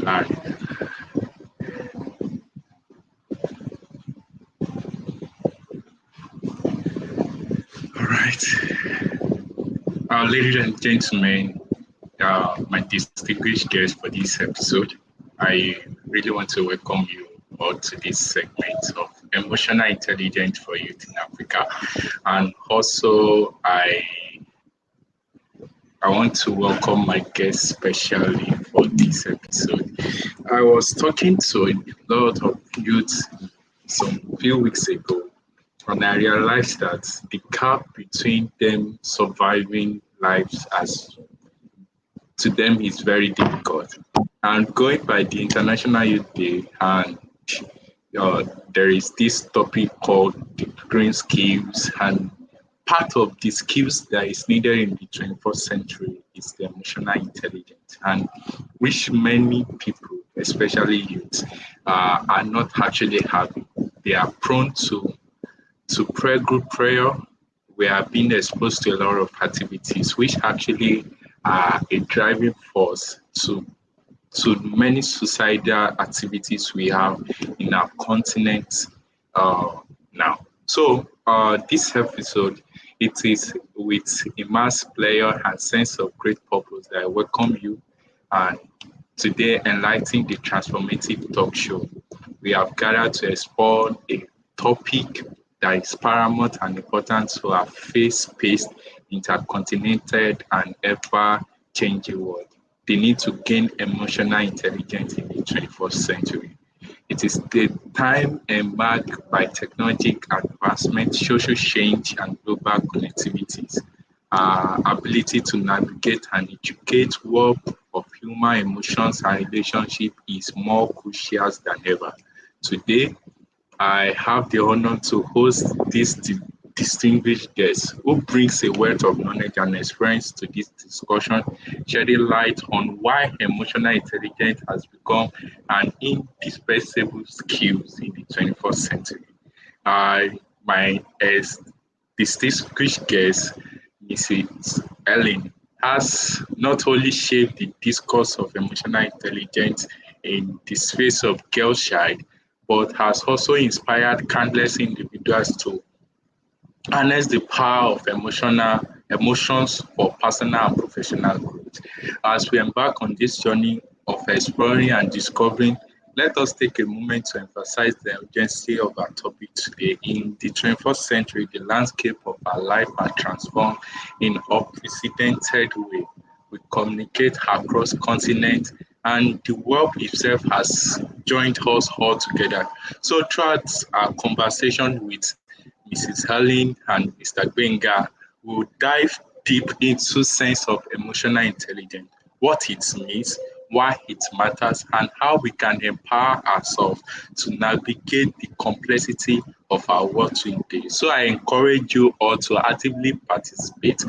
Live. All right. Ladies and gentlemen, my distinguished guest for this episode, I really want to welcome you all to this segment of emotional intelligence for youth in Africa. And also, I want to welcome my guest specially for this episode. I was talking to a lot of youths some few weeks ago, and I realized that the gap between them surviving lives as to them is very difficult. And going by the International Youth Day, and there is this topic called the green skills, and part of the skills that is needed in the 21st century is the emotional intelligence, and which many people, especially youth, are not actually having. They are prone to prayer group prayer. We are being exposed to a lot of activities which actually are a driving force to many suicidal activities we have in our continent now. So this episode, it is with immense pleasure and sense of great purpose that I welcome you and today enlightening the transformative talk show. We have gathered to explore a topic that is paramount and important to our fast-paced, intercontinental, and ever-changing world. The need to gain emotional intelligence in the 21st century. It is the time marked by technological advancement, social change, and global connectivities. Our ability to navigate and educate world of human emotions and relationships is more crucial than ever. Today, I have the honor to host this distinguished guest who brings a wealth of knowledge and experience to this discussion, shedding light on why emotional intelligence has become an indispensable skill in the 21st century. My distinguished guest, Mrs. Ellen, has not only shaped the discourse of emotional intelligence in the space of girl child, but has also inspired countless individuals to harness the power of emotions for personal and professional growth. As we embark on this journey of exploring and discovering, let us take a moment to emphasize the urgency of our topic today. In the 21st century, the landscape of our life has transformed in unprecedented way. We communicate across continents, and the world itself has joined us all together. So throughout our conversation with Mrs. Helen and Mr. Gbenga, we'll dive deep into sense of emotional intelligence, what it means, why it matters, and how we can empower ourselves to navigate the complexity of our world today. So I encourage you all to actively participate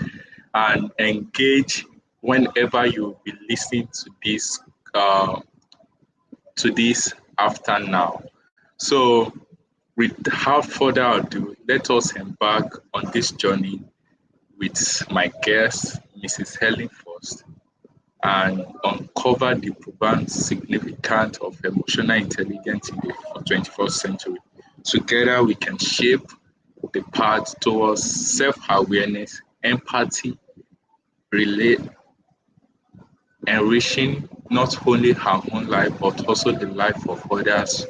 and engage whenever you'll be listening to this after now. So without further ado, let us embark on this journey with my guest, Mrs. Helen first, and uncover the profound significance of emotional intelligence in the 21st century. Together, we can shape the path towards self-awareness, empathy, enriching not only our own life but also the life of others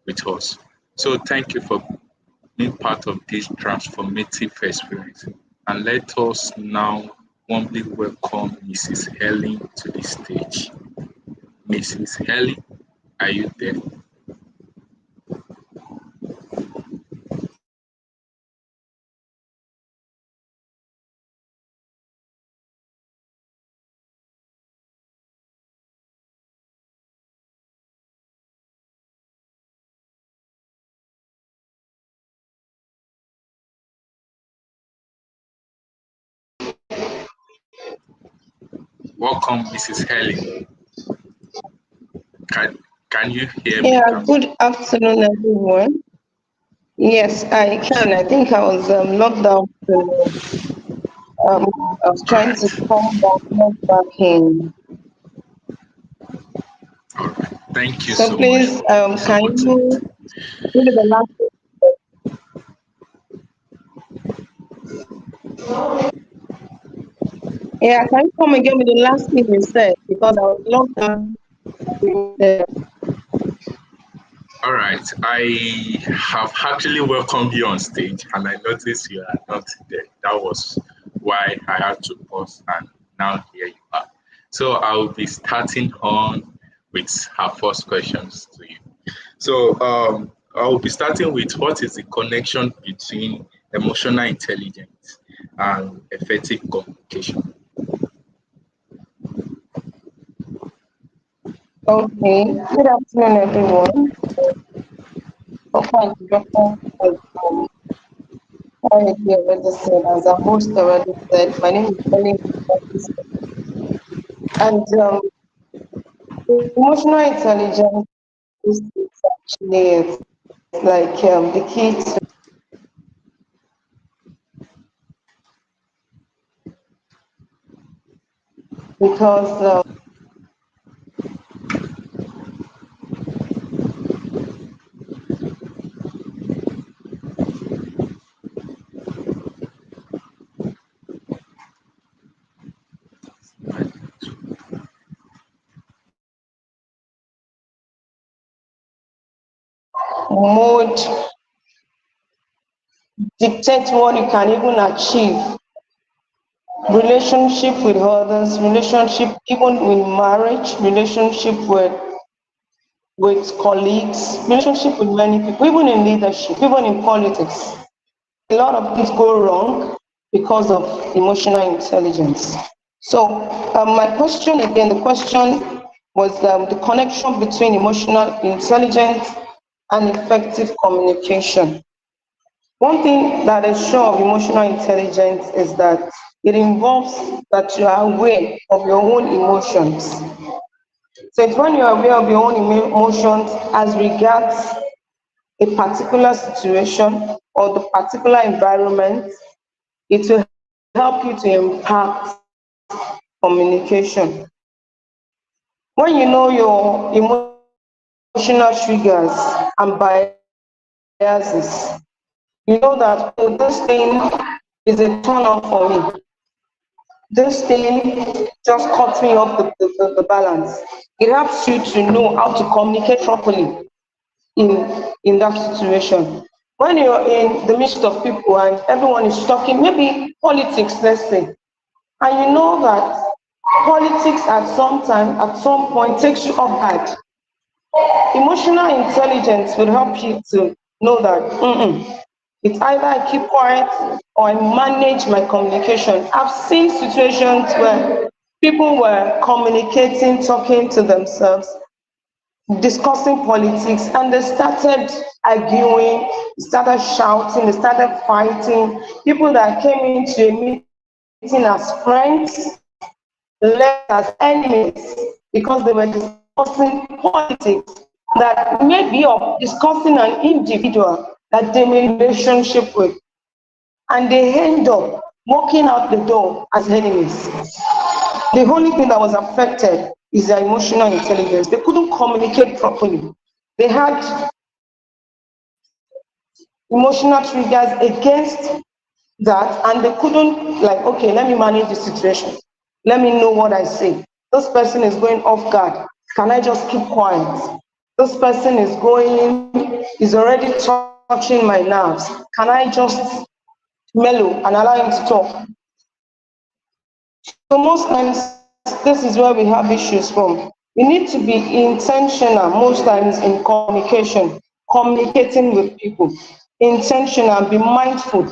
with us. So thank you for being part of this transformative experience. And let us now warmly welcome Mrs. Helen to the stage. Mrs. Helen, are you there? Welcome, Mrs. Helen. Can you hear me? Yeah, good afternoon, everyone. Yes, I can. I think I was locked down. I was trying to come back, not back in. All right. Thank you So so much please, for can supporting it. you read the last? Yeah, can you come again with the last thing you said? Because I would love that. All right, I have actually welcomed you on stage, and I noticed you are not there. That was why I had to pause, and now here you are. So I will be starting on with our first questions to you. So I will be starting with what is the connection between emotional intelligence and effective communication? Okay. Good afternoon, everyone. Okay, introduction is already said, as a host already said, my name is Ellie, and emotional intelligence is actually it's like the key to because mode dictates what you can even achieve. Relationship with others, relationship even in marriage, relationship with colleagues, relationship with many people, even in leadership, even in politics. A lot of things go wrong because of emotional intelligence. So my question again, the question was the connection between emotional intelligence and effective communication. One thing that is sure of emotional intelligence is that it involves that you are aware of your own emotions. So it's when you're aware of your own emotions as regards a particular situation or the particular environment, it will help you to impact communication. When you know your emotional triggers and biases, you know that oh, this thing is a turn on for me. This thing just cuts me off the balance. It helps you to know how to communicate properly in that situation. When you're in the midst of people and everyone is talking, maybe politics, let's say, and you know that politics at some time, at some point, takes you off guard. Emotional intelligence will help you to know that it's either I keep quiet or I manage my communication. I've seen situations where people were communicating, talking to themselves, discussing politics, and they started arguing, started shouting, they started fighting. People that came into a meeting as friends left as enemies because they were discussing politics that may be of discussing an individual that they may relationship with, and they end up walking out the door as enemies. The only thing that was affected is their emotional intelligence. They couldn't communicate properly. They had emotional triggers against that, and they couldn't, like, okay, let me manage the situation. Let me know what I say. This person is going off guard. Can I just keep quiet? This person is already touching my nerves. Can I just mellow and allow him to talk? So most times, this is where we have issues from. We need to be intentional most times in communication, communicating with people. Intentional, be mindful.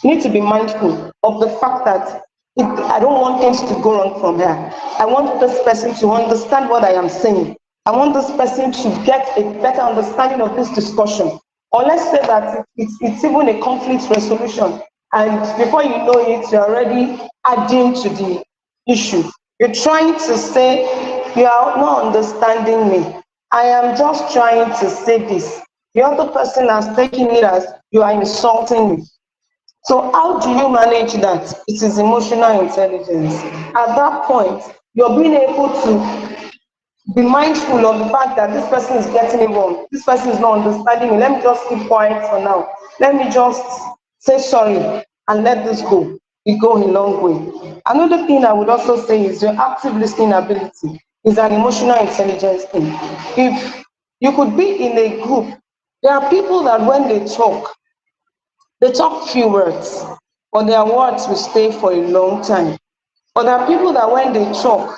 You need to be mindful of the fact that I don't want things to go wrong from here. I want this person to understand what I am saying. I want this person to get a better understanding of this discussion. Or let's say that it's even a conflict resolution. And before you know it, you're already adding to the issue. You're trying to say, you are not understanding me. I am just trying to say this. The other person has taken it as you are insulting me. So how do you manage that? It is emotional intelligence. At that point, you're being able to be mindful of the fact that this person is getting it wrong. This person is not understanding me. Let me just keep quiet for now. Let me just say sorry and let this go. It go a long way. Another thing I would also say is your active listening ability is an emotional intelligence thing. If you could be in a group, there are people that when they talk few words, but their words will stay for a long time. But there are people that when they talk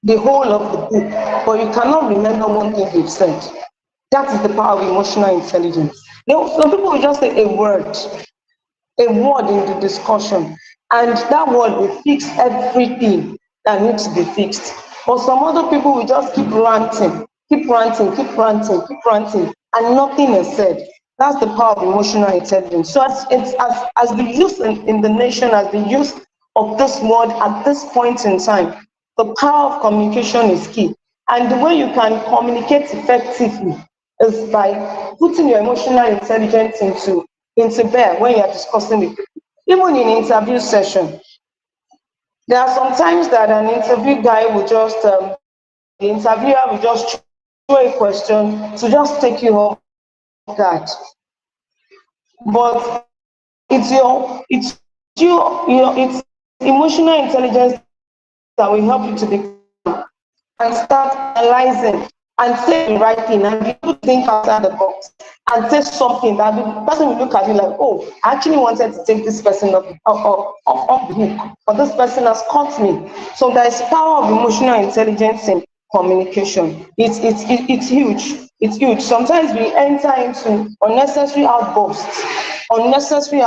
the whole of the book, but you cannot remember one thing they've said. That is the power of emotional intelligence. Some people will just say a word in the discussion, and that word will fix everything that needs to be fixed. But some other people will just keep ranting, and nothing is said. That's the power of emotional intelligence. So as the youth in the nation, as the youth of this world at this point in time, the power of communication is key. And the way you can communicate effectively is by putting your emotional intelligence into bear when you are discussing with people. Even in interview session, there are some times that an interview guy will just, the interviewer will just throw a question to just take you off guard. But it's emotional intelligence that will help you to be and start analyzing and say the right thing and be able to think outside the box and say something that the person will look at you like, oh, I actually wanted to take this person off the hook, but this person has caught me. So there is power of emotional intelligence in communication. It's huge. It's huge. Sometimes we enter into unnecessary outbursts, unnecessary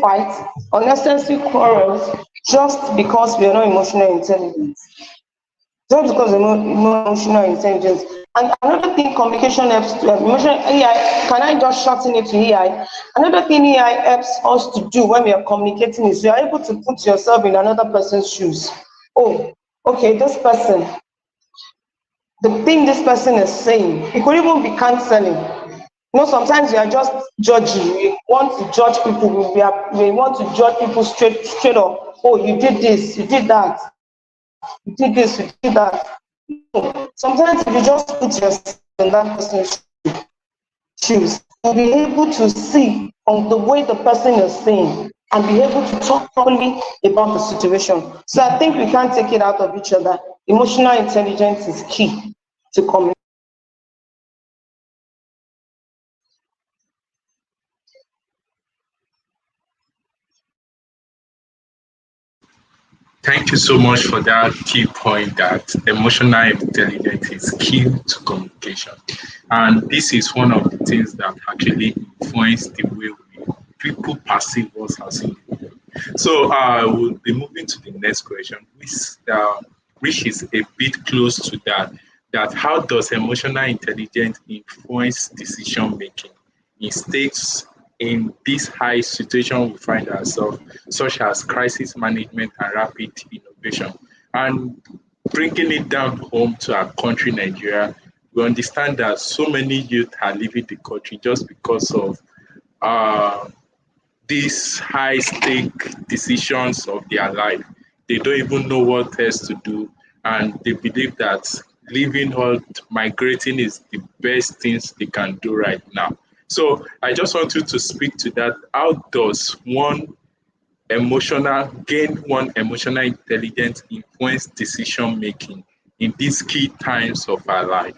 fights, unnecessary quarrels, just because we are not emotional intelligence. Just because we're not emotional intelligence. And another thing communication helps to emotional AI, can I just shorten it to AI? Another thing AI helps us to do when we are communicating is you are able to put yourself in another person's shoes. Oh, okay, this person, the thing this person is saying, it could even be canceling. You know, sometimes we are just judging. We want to judge people. We want to judge people straight up. Oh, you did this, you did that, you did this, you did that. No. Sometimes if you just put yourself in that person's shoes, you'll be able to see on the way the person is saying and be able to talk properly about the situation. So I think we can't take it out of each other. Emotional intelligence is key to communicate. Thank you so much for that key point that emotional intelligence is key to communication. And this is one of the things that actually influence the way people perceive us as individuals. So we'll be moving to the next question, which is a bit close to that. That how does emotional intelligence influence decision making in states in this high situation we find ourselves, such as crisis management and rapid innovation? And bringing it down home to our country, Nigeria, we understand that so many youth are leaving the country just because of uh, these high stake decisions of their life. They don't even know what else to do, and they believe that living or migrating is the best things they can do right now. So I just want you to speak to that. How does one emotional intelligence influence decision making in these key times of our life?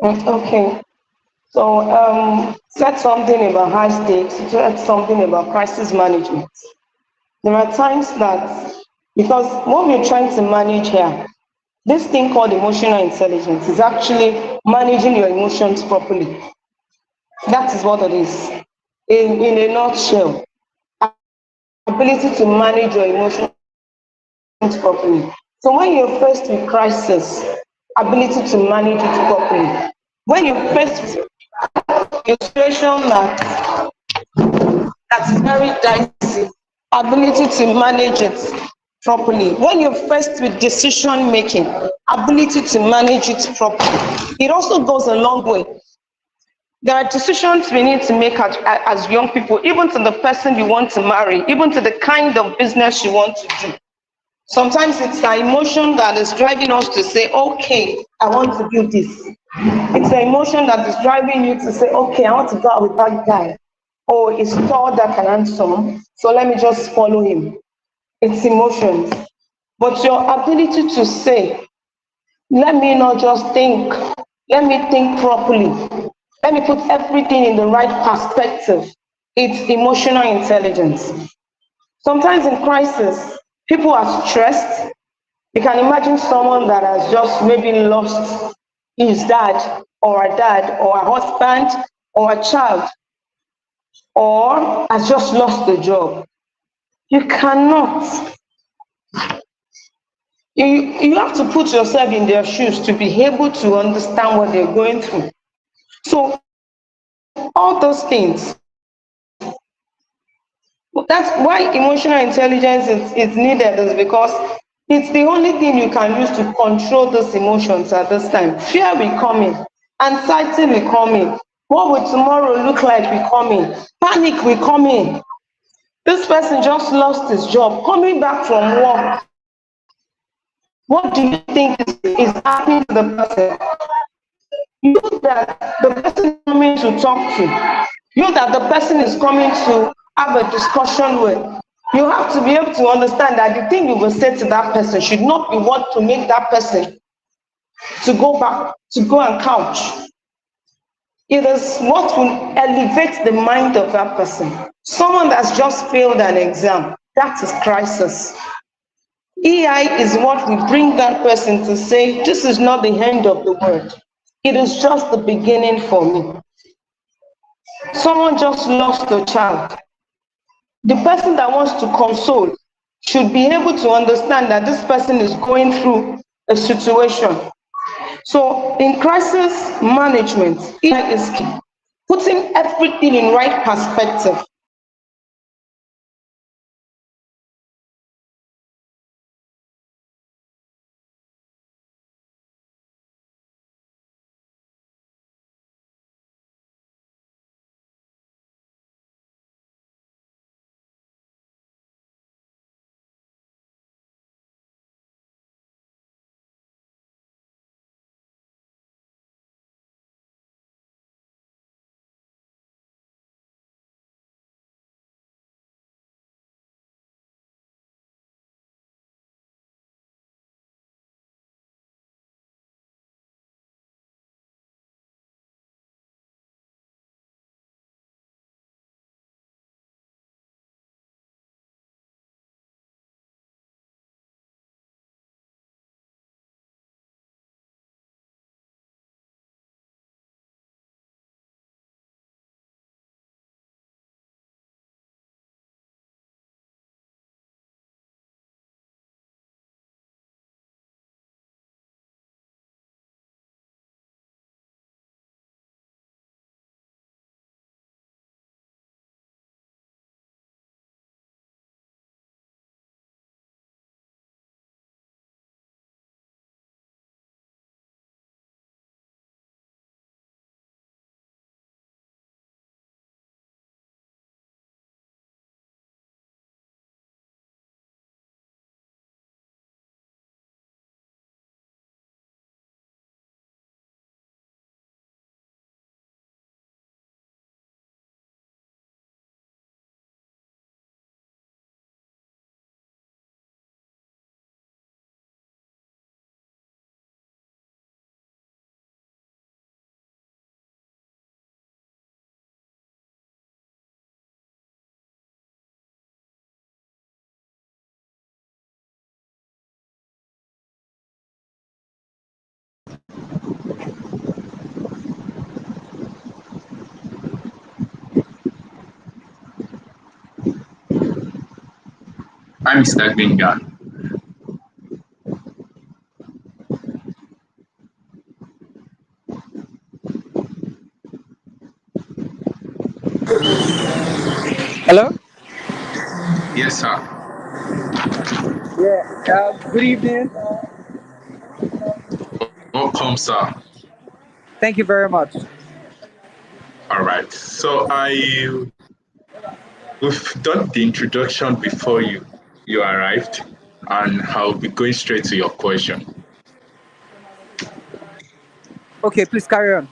Okay. So said something about high stakes, said something about crisis management. There are times that, because what we're trying to manage here, this thing called emotional intelligence is actually managing your emotions properly. That is what it is. In a nutshell, ability to manage your emotions properly. So when you're faced with crisis, ability to manage it properly. When you're faced with a situation that's very dicey, ability to manage it properly. When you're faced with decision making, ability to manage it properly. It also goes a long way. There are decisions we need to make as young people, even to the person you want to marry, even to the kind of business you want to do. Sometimes it's the emotion that is driving us to say, okay, I want to do this. It's the emotion that is driving you to say, okay, I want to go out with that guy. Oh, he's tall, that and handsome, so let me just follow him. It's emotions. But your ability to say, let me not just think, let me think properly, let me put everything in the right perspective. It's emotional intelligence. Sometimes in crisis, people are stressed. You can imagine someone that has just maybe lost his dad or a husband or a child, or has just lost the job. You cannot. You have to put yourself in their shoes to be able to understand what they're going through. So all those things, that's why emotional intelligence is needed, is because it's the only thing you can use to control those emotions at this time. Fear will come in, anxiety will come in, what will tomorrow look like will come in, panic will come in. This person just lost his job, coming back from work. What do you think is happening to the person? You that the person is coming to talk to, you that the person is coming to have a discussion with, you have to be able to understand that the thing you will say to that person should not be what to make that person to go back, to go and couch. It is what will elevate the mind of that person. Someone that's just failed an exam, that is crisis. EI is what will bring that person to say, this is not the end of the world. It is just the beginning for me. Someone just lost a child. The person that wants to console should be able to understand that this person is going through a situation. So in crisis management, EI is key. Putting everything in right perspective. Hi, Mr. Gbenga. Hello? Yes, sir. Yeah, good evening. Welcome, sir. Thank you very much. All right. So we've done the introduction before you arrived, and I'll be going straight to your question. Okay, please carry on.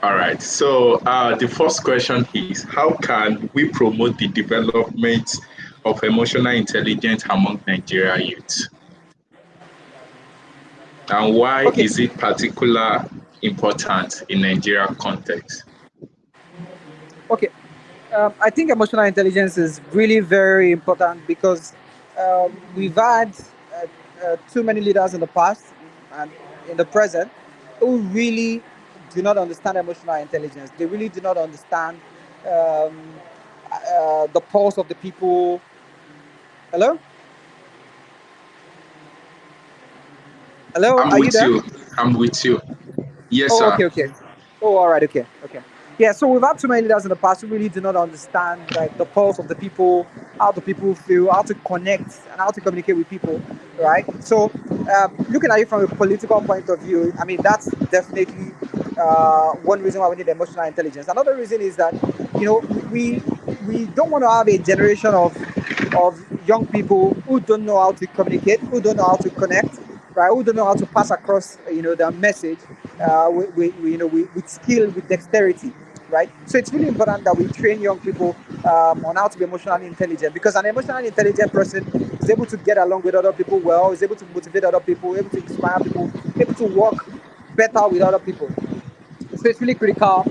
All right. So the first question is, how can we promote the development of emotional intelligence among Nigeria youth, and why Okay, is it particular important in Nigeria context? okay. I think emotional intelligence is really very important because we've had too many leaders in the past and in the present who really do not understand emotional intelligence. They really do not understand um, the pulse of the people. Hello? Hello? I'm Are you with there? you. I'm with you. Yes, Oh, sir. okay, okay. Oh, all right, okay, okay. Yeah, so we've had too many leaders in the past who really do not understand like the pulse of the people, how the people feel, how to connect, and how to communicate with people, right? So, looking at it from a political point of view, I mean that's definitely one reason why we need emotional intelligence. Another reason is that we don't want to have a generation of young people who don't know how to communicate, who don't know how to connect, right? Who don't know how to pass across, their message, with skill, with dexterity, right? So it's really important that we train young people on how to be emotionally intelligent because an emotionally intelligent person is able to get along with other people well, is able to motivate other people, able to inspire people, able to work better with other people. So it's really critical,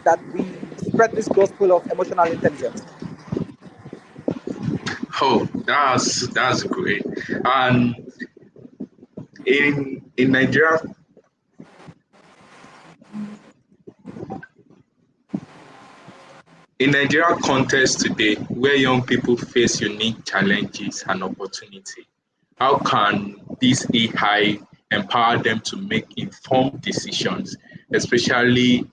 that we spread this gospel of emotional intelligence. Oh, that's great. And in Nigeria, in Nigeria context today, where young people face unique challenges and opportunity, how can this AI empower them to make informed decisions, especially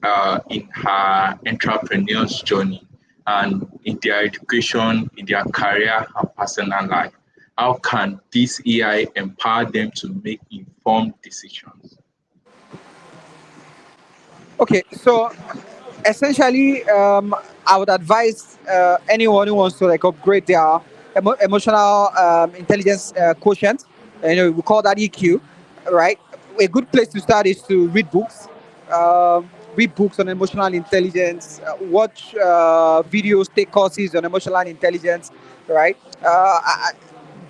in her entrepreneur's journey and in their education, in their career and personal life? How can this AI empower them to make informed decisions? Okay, so essentially, I would advise anyone who wants to like upgrade their emotional intelligence quotient. We call that EQ, right? A good place to start is to read books. Read books on emotional intelligence. Watch videos, take courses on emotional intelligence, right?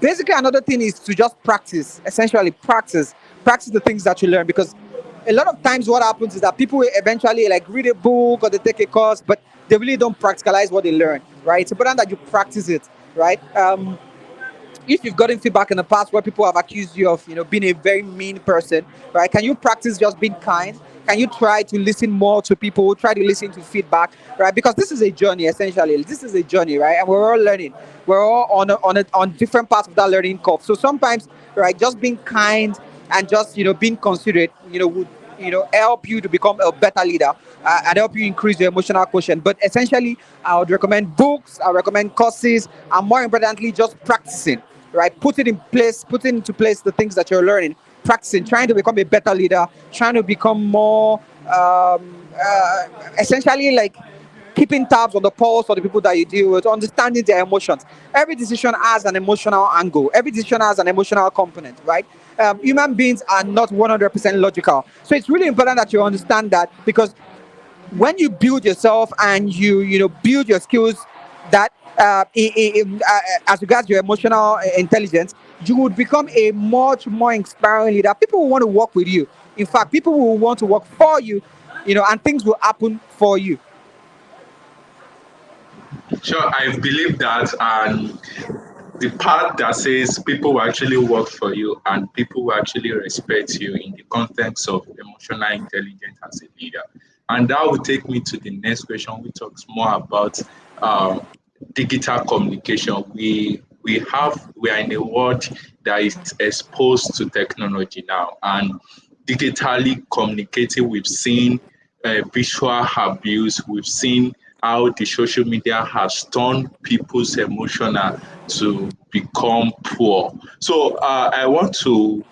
Basically, another thing is to just practice. Essentially, practice the things that you learn because a lot of times what happens is that people eventually like read a book or they take a course, but they really don't practicalize what they learn, right? It's important that you practice it, right? If you've gotten feedback in the past where people have accused you of being a very mean person, right, can you practice just being kind? Can you try to listen more to people, try to listen to feedback, right? Because this is a journey. Essentially, this is a journey, right? And we're all learning. We're all on different parts of that learning curve. So sometimes, right, just being kind and just being considerate would help you to become a better leader, and help you increase your emotional quotient. But essentially, I would recommend books, I recommend courses, and more importantly, just practicing, right? Putting into place the things that you're learning, practicing, trying to become a better leader, trying to become more, essentially like keeping tabs on the pulse of the people that you deal with, understanding their emotions. Every decision has an emotional angle. Every decision has an emotional component, right? Human beings are not 100% logical. So it's really important that you understand that because when you build yourself and you build your skills that as regards your emotional intelligence, you would become a much more inspiring leader. People will want to work with you. In fact, people will want to work for you, and things will happen for you. Sure, I believe that, and the part that says people will actually work for you and people will actually respect you in the context of emotional intelligence as a leader. And that will take me to the next question, which talks more about uh, digital communication. We are in a world that is exposed to technology now, and digitally communicating. We've seen visual abuse. We've seen how the social media has turned people's emotional to become poor. So I want to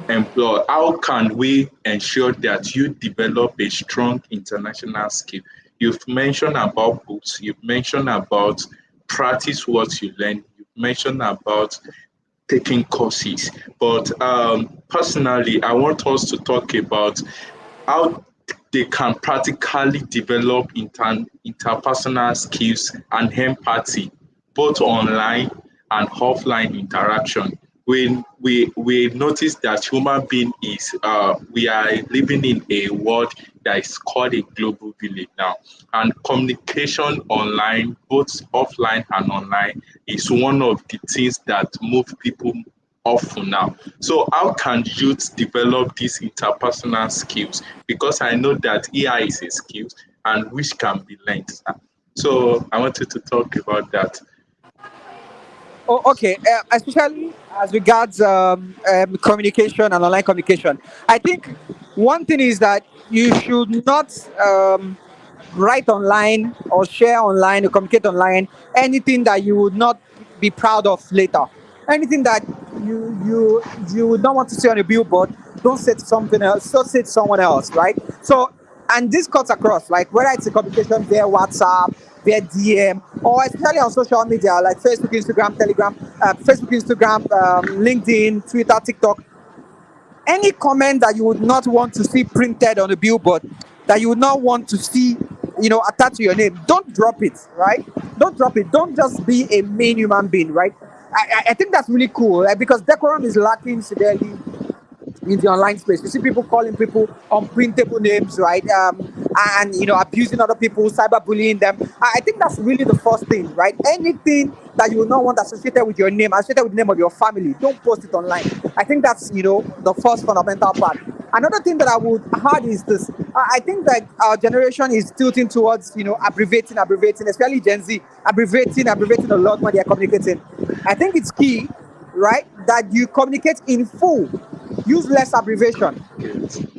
employ, how can we ensure that you develop a strong international skill You've mentioned about books, you've mentioned about practice what you learn, you've mentioned about taking courses. But personally, I want us to talk about how they can practically develop interpersonal skills and empathy, both online and offline interaction. When we notice that human being is we are living in a world that is called a global village now, and communication online, both offline and online, is one of the things that move people often now. So how can youth develop these interpersonal skills? Because I know that AI is a skill and which can be learned. So I wanted to talk about that. Oh, okay. Especially as regards communication and online communication, I think one thing is that you should not write online or share online or communicate online anything that you would not be proud of later. Anything that you would not want to say on a billboard, don't say to something else. Don't say to someone else, right? So, and this cuts across, like whether it's a communication via WhatsApp, via DM, or especially on social media like Facebook, Instagram, Telegram, Facebook, Instagram, LinkedIn, Twitter, TikTok. Any comment that you would not want to see printed on a billboard, that you would not want to see, attached to your name, don't drop it, right? Don't drop it. Don't just be a mean human being, right? I think that's really cool, like, because decorum is lacking severely in the online space. You see people calling people unprintable names, right? And abusing other people, cyberbullying them. I think that's really the first thing, right? Anything that you will not want associated with your name, associated with the name of your family, don't post it online. I think that's the first fundamental part. Another thing that I would add is this. I think that our generation is tilting towards abbreviating, especially Gen Z, abbreviating a lot when they are communicating. I think it's key, right, that you communicate in full. Use less abbreviation.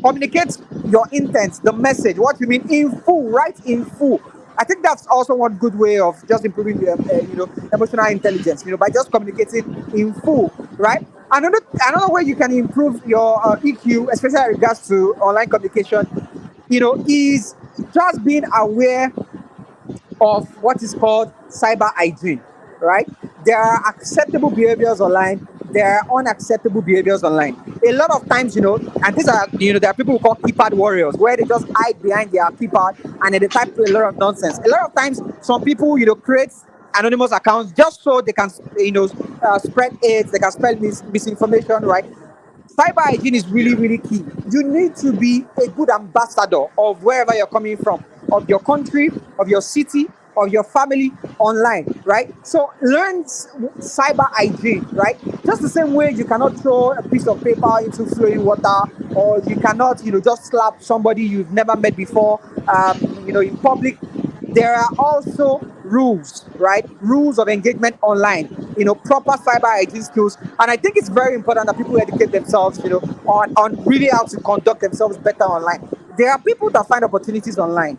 Communicate your intent, the message, what you mean in full, right? In full. I think that's also one good way of just improving the emotional intelligence. By just communicating in full, right? Another way you can improve your EQ, especially in regards to online communication, is just being aware of what is called cyber hygiene, right? There are acceptable behaviors online. There are unacceptable behaviors online. A lot of times, and these are, there are people who call keypad warriors, where they just hide behind their keypad and then they type a lot of nonsense. A lot of times, some people, create anonymous accounts just so they can, spread AIDS, they can spread misinformation, right? Cyber hygiene is really, really key. You need to be a good ambassador of wherever you're coming from, of your country, of your city, of your family online, right? So learn cyber hygiene, right? Just the same way you cannot throw a piece of paper into flowing water, or you cannot, just slap somebody you've never met before, in public. There are also rules, right? Rules of engagement online, proper cyber hygiene skills. And I think it's very important that people educate themselves, on really how to conduct themselves better online. There are people that find opportunities online.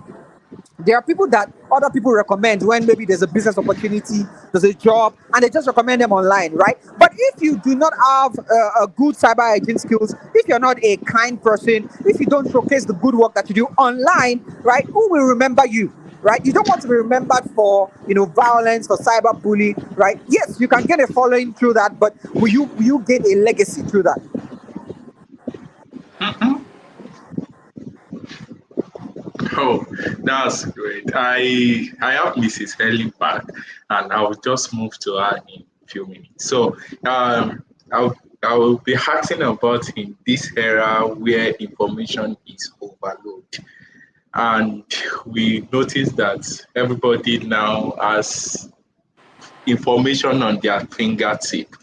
There are people that other people recommend when maybe there's a business opportunity, there's a job, and they just recommend them online, right? But if you do not have a good cyber hygiene skills, if you're not a kind person, if you don't showcase the good work that you do online, right, who will remember you? Right, you don't want to be remembered for violence, for cyberbullying, right? Yes, you can get a following through that, but will you get a legacy through that? Oh, that's great. I have Mrs. Helen back, and I'll just move to her in a few minutes. So I will be asking about in this era where information is overloaded, and we notice that everybody now has information on their fingertip.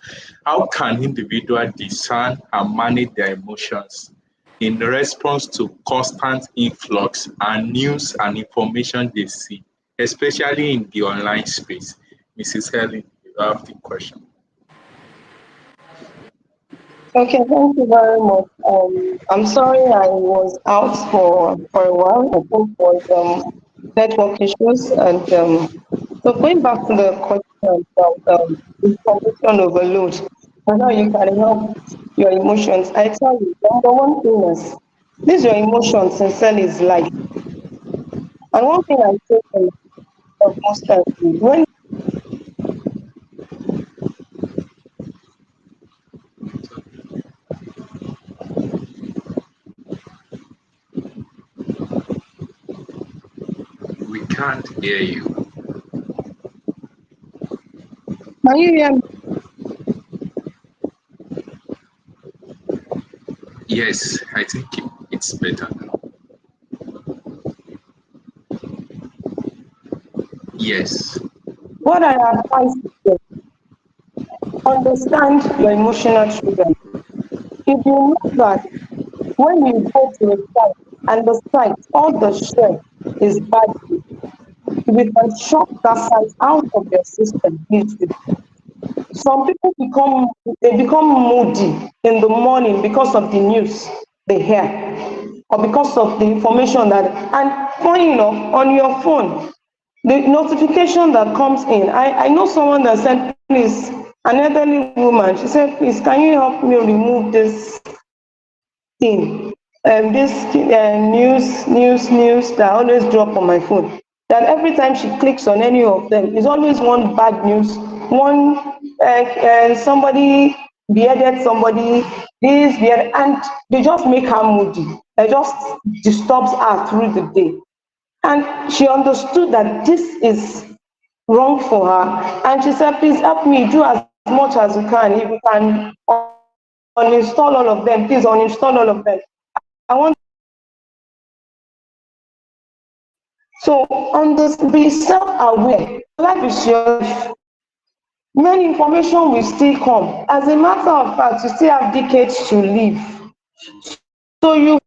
How can individuals discern and manage their emotions in response to constant influx and news and information they see, especially in the online space? Mrs. Helen, you have the question. Okay, thank you very much. I'm sorry I was out for a while. I think it was network issues. And so going back to the question about information overload and how you can help your emotions, I tell you, number one thing is this your emotions sincerely is life. And one thing I say for myself most times is when We can't hear you. can you hear me? Yes, I think it's better now. Yes. What I advise is to understand your emotional triggers. If you know that when you go to a site and the site, all the share is bad, if you can shut that site out of your system, please do. Some people become moody in the morning because of the news they hear or because of the information that and funny enough on your phone the notification that comes in. I know someone that said, please, an elderly woman, she said, please, can you help me remove this thing, this news that always drop on my phone. That every time she clicks on any of them, it's always one bad news, one somebody beheaded somebody, this beheaded, and they just make her moody. It just disturbs her through the day. And she understood that this is wrong for her, and she said, please help me do as much as you can. If you can uninstall all of them, please uninstall all of them. I want so on this be self-aware. Life is your life. Many information will still come. As a matter of fact, you still have decades to live. So you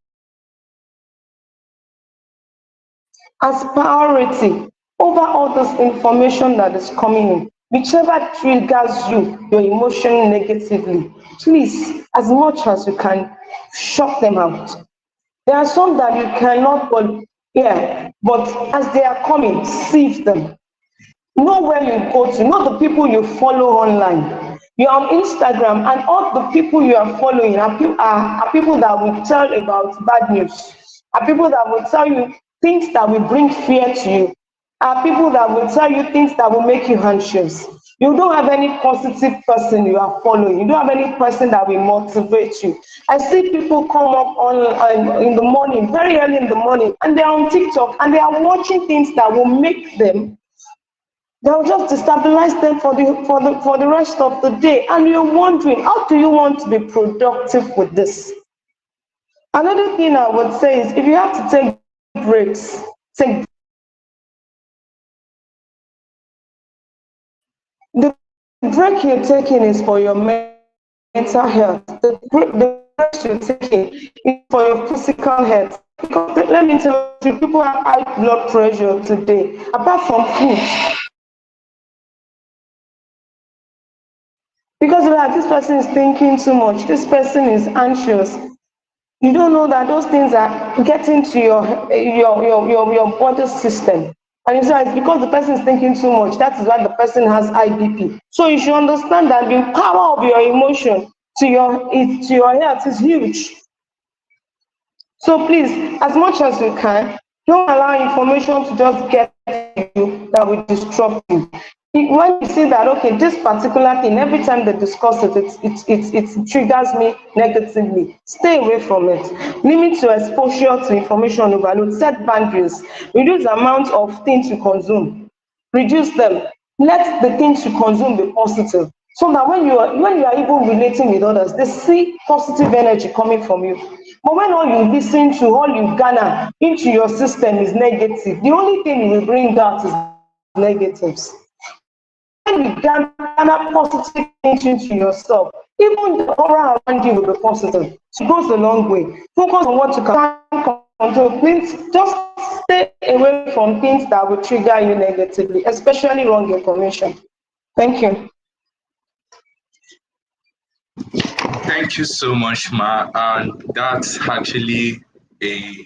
as priority over all this information that is coming in. Whichever triggers you, your emotion negatively, please, as much as you can, shut them out. There are some that you cannot hear, but as they are coming, sieve them. Know where you go to, know the people you follow online. You're on Instagram, and all the people you are following are people that will tell about bad news, are people that will tell you things that will bring fear to you, are people that will tell you things that will make you anxious. You don't have any positive person you are following. You don't have any person that will motivate you. I see people come up in the morning, very early in the morning, and they're on TikTok and they are watching things that will make them they'll just destabilize them for the rest of the day. And you're wondering, how do you want to be productive with this? Another thing I would say is if you have to take breaks, take the break you're taking is for your mental health. The breaks you're taking is for your physical health. Because let me tell you, people have high blood pressure today. Apart from food, because like this person is thinking too much, this person is anxious. You don't know that those things are getting to your body system. And you say it's because the person is thinking too much. That is why the person has IBP. So you should understand that the power of your emotion to your health is huge. So please, as much as you can, don't allow information to just get to you that will disrupt you. When you see that, okay, this particular thing, every time they discuss it, it triggers me negatively, stay away from it. Limit your exposure to information overload, set boundaries, reduce the amount of things you consume, reduce them. Let the things you consume be positive. So that when you are even relating with others, they see positive energy coming from you. But when all you listen to, all you garner into your system is negative, the only thing you will bring out is negatives. When you gather positive things into yourself, even the aura around you will be positive. It goes a long way. Focus on what you can control. Please just stay away from things that will trigger you negatively, especially wrong information. Thank you. Thank you so much, Ma. And that's actually a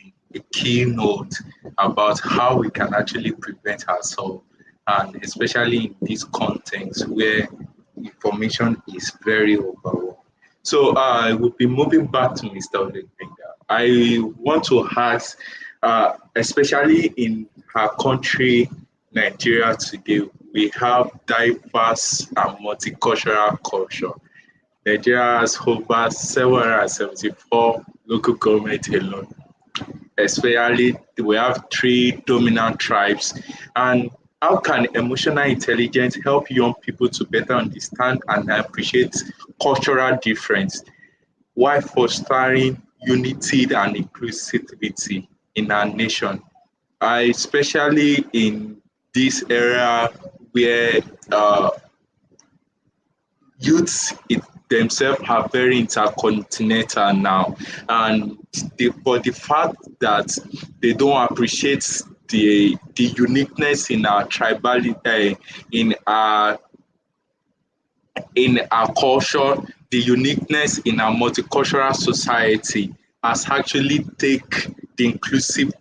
keynote about how we can actually prevent ourselves, and especially in this context where information is very overwhelming. So I will be moving back to Mr. Olenga. I want to ask, especially in our country, Nigeria today, we have diverse and multicultural culture. Nigeria has over 774 local government alone, especially we have three dominant tribes. And how can emotional intelligence help young people to better understand and appreciate cultural difference while fostering unity and inclusivity in our nation? Especially in this area where uh, youths themselves are very intercontinental now, and but the fact that they don't appreciate the uniqueness in our in our culture, the uniqueness in our multicultural society has actually take the inclusivity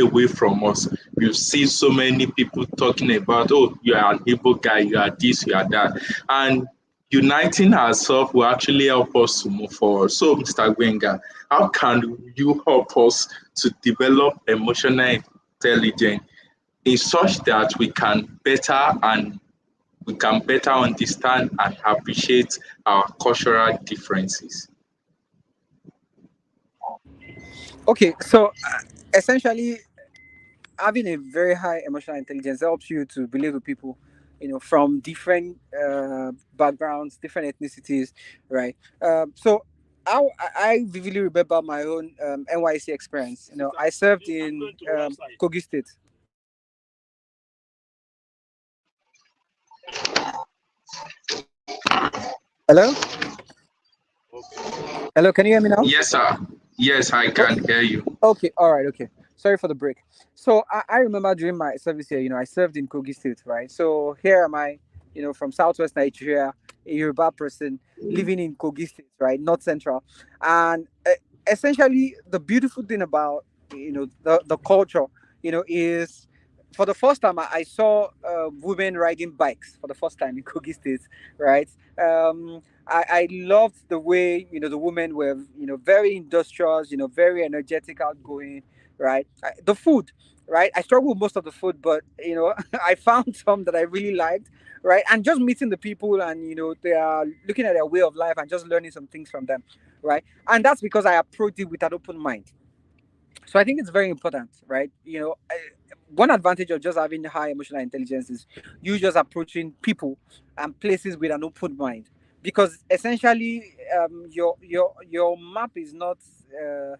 away from us. We've seen so many people talking about, oh, you are an Igbo guy, you are this, you are that. And uniting ourselves will actually help us to move forward. So, Mr. Gwenga, how can you help us to develop emotional intelligence in such that we can better understand and appreciate our cultural differences? Okay, so essentially, having a very high emotional intelligence helps you to relate with people, from different backgrounds, different ethnicities, right? So I vividly remember my own NYC experience. I served in Kogi State. Hello, hello, can you hear me now? Yes, sir. Yes, I Oh, can hear you. okay, all right, okay. Sorry for the break. So I remember during my service here, I served in Kogi State, right? So here am I, from Southwest Nigeria, a Yoruba person living in Kogi State, right, North Central, and essentially the beautiful thing about the culture, is for the first time I saw women riding bikes for the first time in Kogi State, right? I loved the way the women were very industrious, very energetic, outgoing, right? The food, right? I struggled with most of the food, but I found some that I really liked, right? And just meeting the people, and they are looking at their way of life and just learning some things from them, right? And that's because I approached it with an open mind. So I think it's very important, right? One advantage of just having high emotional intelligence is you just approaching people and places with an open mind, because essentially your map is not uh,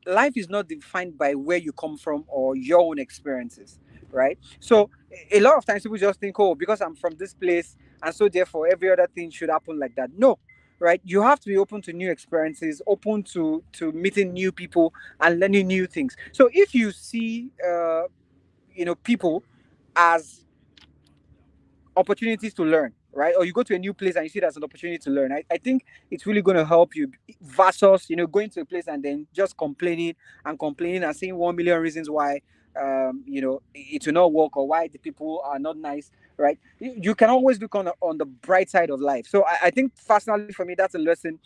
life is not defined by where you come from or your own experiences, right? So a lot of times people just think, oh, because I'm from this place, and so therefore every other thing should happen like that. No, right? You have to be open to new experiences, open to meeting new people and learning new things. So if you see people as opportunities to learn, right? Or you go to a new place and you see it as an opportunity to learn. I think it's really going to help you versus, going to a place and then just complaining and saying 1 million reasons why, it will not work, or why the people are not nice, right? You can always look on the bright side of life. So I think personally for me, that's a lesson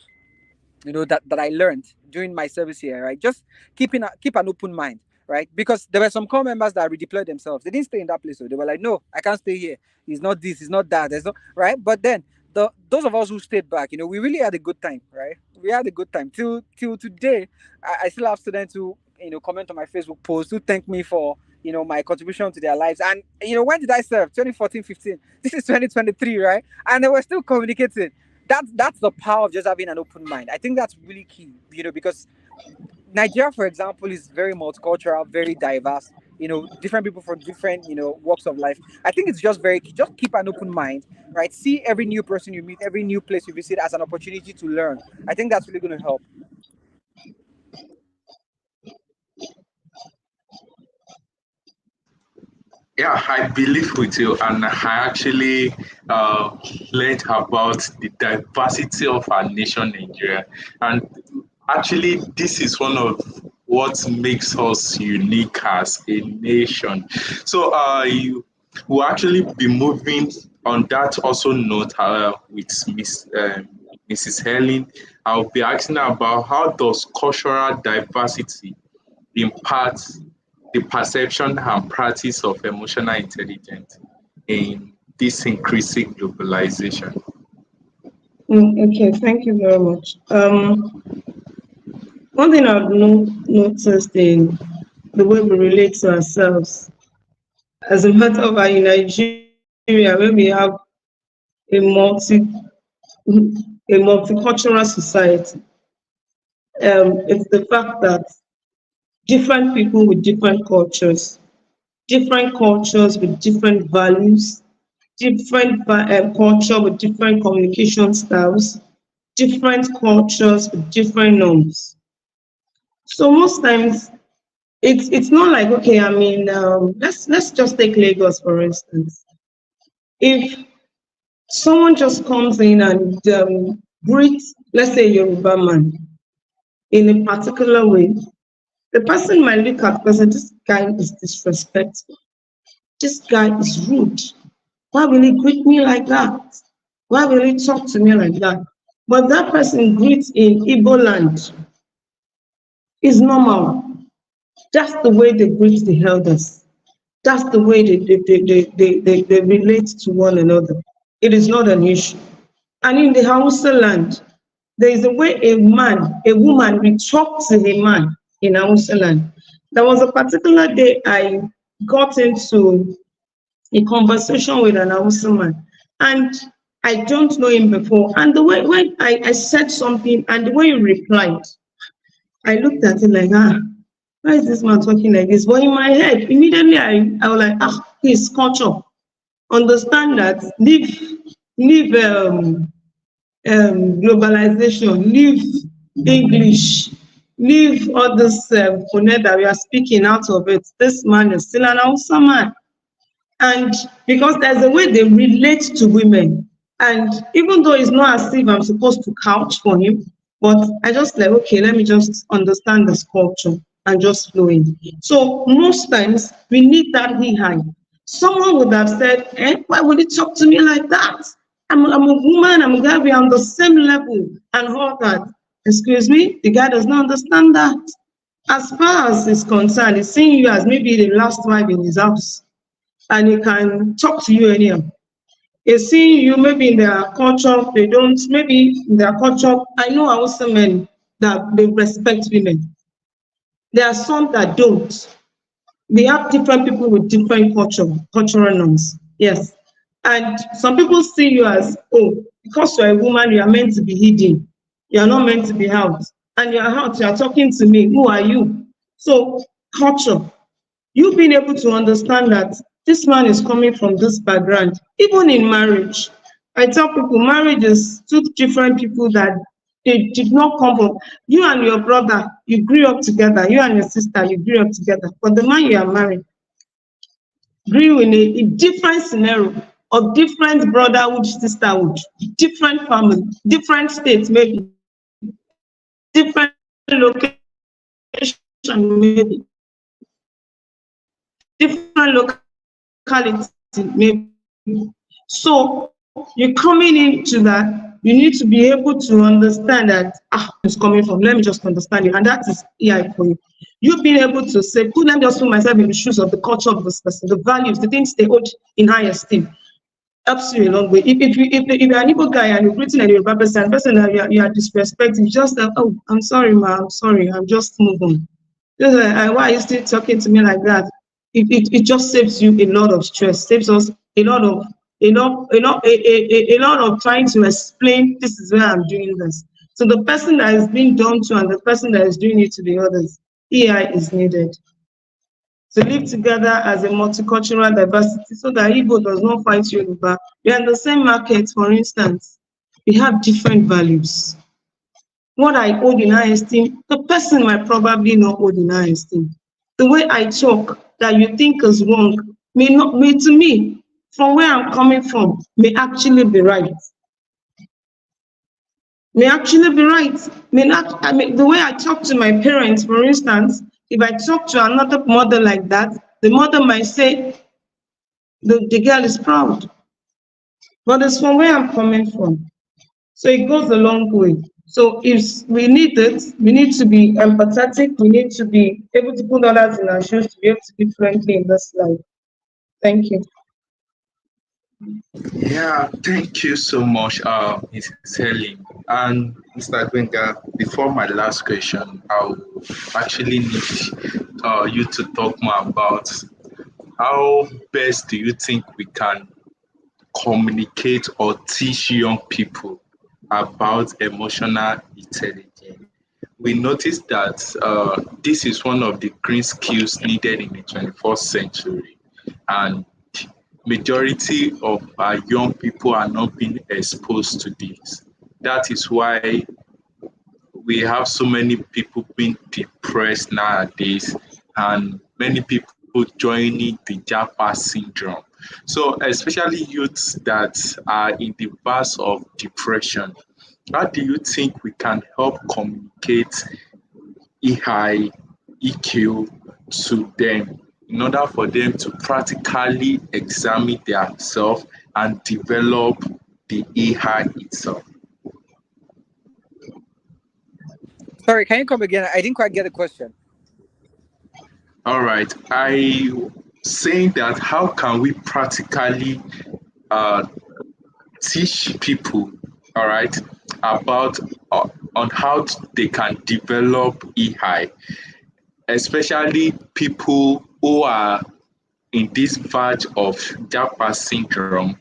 that I learned during my service here, right? Just keep an open mind, right? Because there were some core members that redeployed themselves. They didn't stay in that place, so they were like, no, I can't stay here. It's not this, it's not that. There's no right. But then those of us who stayed back, we really had a good time, right? We had a good time till today. I still have students who comment on my Facebook post, who thank me for my contribution to their lives. And when did I serve? 2014, 15. This is 2023, right? And they were still communicating. That's the power of just having an open mind. I think that's really key, because Nigeria, for example, is very multicultural, very diverse. Different people from different walks of life. I think it's just very key. Just keep an open mind, right? See every new person you meet, every new place you visit as an opportunity to learn. I think that's really going to help. Yeah, I believe with you, and I actually uh, learned about the diversity of our nation, Nigeria. And actually, this is one of what makes us unique as a nation. So, you will actually be moving on that also note with Mrs. Helen. I'll be asking her about how does cultural diversity impact the perception and practice of emotional intelligence in this increasing globalization? Okay, thank you very much. One thing I've noticed in the way we relate to ourselves, as a matter of fact, in Nigeria, where we have a multicultural society, it's the fact that different people with different cultures with different values, different culture with different communication styles, different cultures with different norms. So most times it's not like, okay, I mean, let's just take Lagos for instance. If someone just comes in and greets, let's say, a Yoruba man in a particular way, the person might look at the person, this guy is disrespectful, this guy is rude. Why will he greet me like that? Why will he talk to me like that? But that person greets in Igbo land is normal. That's the way they greet the elders. That's the way they relate to one another. It is not an issue. And in the Hausa land, there is a way a woman will talk to a man in Hausa land. There was a particular day I got into a conversation with an Hausa man, and I don't know him before. And the way when I said something and the way he replied, I looked at him like, why is this man talking like this? But in my head, immediately I was like, his culture. Understand that, leave globalization, leave English, leave all this phonetics that we are speaking out of it. This man is still an Hausa man. And because there's a way they relate to women. And even though it's not as if I'm supposed to couch for him, but I just like, okay, let me just understand this culture and just flow in. So most times we need that high. Someone would have said, why would he talk to me like that? I'm a woman, I'm a guy, we're on the same level and all that. Excuse me, the guy does not understand that. As far as he's concerned, he's seeing you as maybe the last wife in his house. And he can talk to you anyhow. He's seeing you maybe in their culture, they don't, maybe in their culture, I know also men that they respect women. There are some that don't. We have different people with different cultural norms. Yes. And some people see you as, because you're a woman, you are meant to be hidden. You are not meant to be out. And you're out, you are talking to me. Who are you? So, culture. You being able to understand that this man is coming from this background, even in marriage. I tell people marriage is two different people that they did not come from. You and your brother, you grew up together. You and your sister, you grew up together. But the man you are married grew in a different scenario of different brotherhood, sisterhood, different family, different states, maybe different location, maybe different locality, maybe. So you're coming into that, you need to be able to understand that it's coming from. Let me just understand it, and that is AI for you. You being able to say, let me just put myself in the shoes of the culture of this person, the values, the things they hold in high esteem, helps you a long way. If you're an Igbo guy and you're greeting a Yoruba person that you are disrespecting, you just like, I'm sorry, ma, I'm sorry, I'm just move on. Why are you still talking to me like that? It just saves you a lot of stress, saves us a lot of trying to explain this is where I'm doing this. So the person that is being done to and the person that is doing it to the others, EI is needed to live together as a multicultural diversity so that Igbo does not fight Yoruba. We are in the same market, for instance. We have different values. What I hold in high esteem, the person might probably not hold in high esteem. The way I talk that you think is wrong may not be, to me, from where I'm coming from, may actually be right. May actually be right. May not, the way I talk to my parents, for instance, if I talk to another mother like that, the mother might say, the girl is proud. But it's from where I'm coming from. So it goes a long way. So if we need it, we need to be empathetic, we need to be able to put others in our shoes to be able to live fluently in this life. Thank you. Yeah, thank you so much, Mrs. Helen. And Mr. Gwenga, before my last question, I'll actually need you to talk more about how best do you think we can communicate or teach young people about emotional intelligence. We noticed that this is one of the green skills needed in the 21st century, and majority of our young people are not being exposed to this. That is why we have so many people being depressed nowadays, and many people joining the Japa syndrome. So, especially youths that are in the verge of depression, how do you think we can help communicate EI, EQ to them in order for them to practically examine themselves and develop the EI itself? Sorry, can you come again? I didn't quite get the question. All right. I saying that how can we practically uh, teach people, all right, about on how they can develop EI, especially people who are in this verge of Japa syndrome,